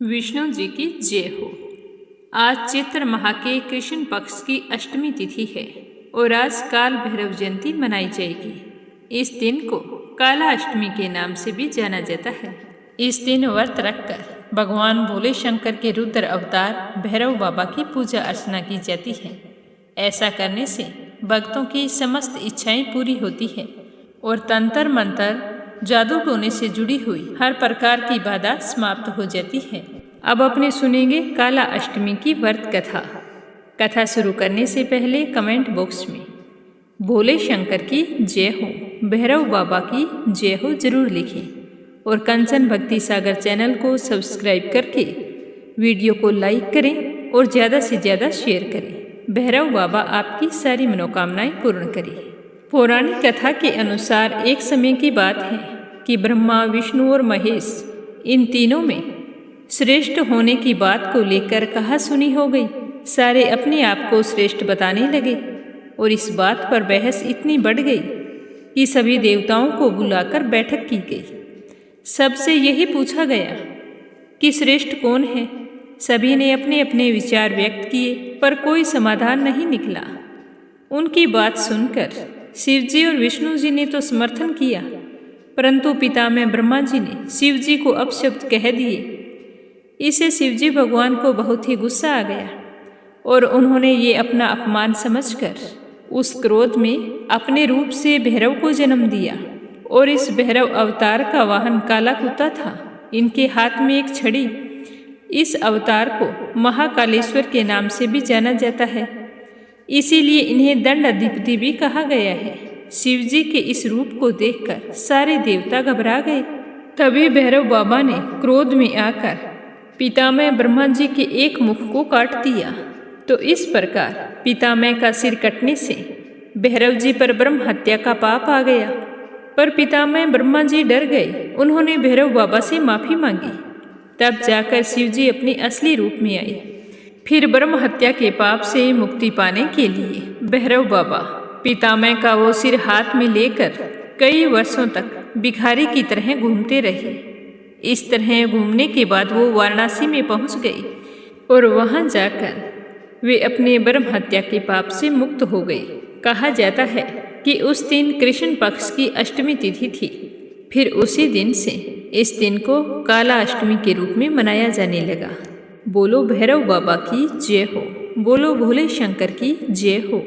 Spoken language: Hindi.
विष्णु जी की जय हो। आज चैत्र माह के कृष्ण पक्ष की अष्टमी तिथि है और आज काल भैरव जयंती मनाई जाएगी। इस दिन को काला अष्टमी के नाम से भी जाना जाता है। इस दिन व्रत रखकर भगवान भोले शंकर के रुद्र अवतार भैरव बाबा की पूजा अर्चना की जाती है। ऐसा करने से भक्तों की समस्त इच्छाएं पूरी होती है और तंत्र मंत्र जादू टोने से जुड़ी हुई हर प्रकार की बाधा समाप्त हो जाती है। अब अपने सुनेंगे काला अष्टमी की व्रत कथा। कथा शुरू करने से पहले कमेंट बॉक्स में भोले शंकर की जय हो, भैरव बाबा की जय हो जरूर लिखें और कंचन भक्ति सागर चैनल को सब्सक्राइब करके वीडियो को लाइक करें और ज़्यादा से ज़्यादा शेयर करें। भैरव बाबा आपकी सारी मनोकामनाएं पूर्ण करें। पौराणिक कथा के अनुसार एक समय की बात है कि ब्रह्मा, विष्णु और महेश इन तीनों में श्रेष्ठ होने की बात को लेकर कहा सुनी हो गई। सारे अपने आप को श्रेष्ठ बताने लगे और इस बात पर बहस इतनी बढ़ गई कि सभी देवताओं को बुलाकर बैठक की गई। सबसे यही पूछा गया कि श्रेष्ठ कौन है। सभी ने अपने अपने विचार व्यक्त किए पर कोई समाधान नहीं निकला। उनकी बात सुनकर शिव जी और विष्णु जी ने तो समर्थन किया, परंतु पितामह ब्रह्मा जी ने शिव जी को अपशब्द कह दिए। इसे शिव जी भगवान को बहुत ही गुस्सा आ गया और उन्होंने ये अपना अपमान समझकर उस क्रोध में अपने रूप से भैरव को जन्म दिया और इस भैरव अवतार का वाहन काला कुत्ता था। इनके हाथ में एक छड़ी। इस अवतार को महाकालेश्वर के नाम से भी जाना जाता है, इसीलिए इन्हें दंड अधिपति भी कहा गया है। शिव जी के इस रूप को देखकर सारे देवता घबरा गए। तभी भैरव बाबा ने क्रोध में आकर पितामह ब्रह्मा जी के एक मुख को काट दिया। तो इस प्रकार पितामह का सिर कटने से भैरव जी पर ब्रह्म हत्या का पाप आ गया। पर पितामह ब्रह्मा जी डर गए। उन्होंने भैरव बाबा से माफी मांगी। तब जाकर शिव जी अपने असली रूप में आए। फिर ब्रह्म हत्या के पाप से मुक्ति पाने के लिए भैरव बाबा पितामह का वो सिर हाथ में लेकर कई वर्षों तक भिखारी की तरह घूमते रहे। इस तरह घूमने के बाद वो वाराणसी में पहुंच गए और वहां जाकर वे अपने ब्रह्म हत्या के पाप से मुक्त हो गए। कहा जाता है कि उस दिन कृष्ण पक्ष की अष्टमी तिथि थी। फिर उसी दिन से इस दिन को काला अष्टमी के रूप में मनाया जाने लगा। बोलो भैरव बाबा की जय हो, बोलो भोले शंकर की जय हो।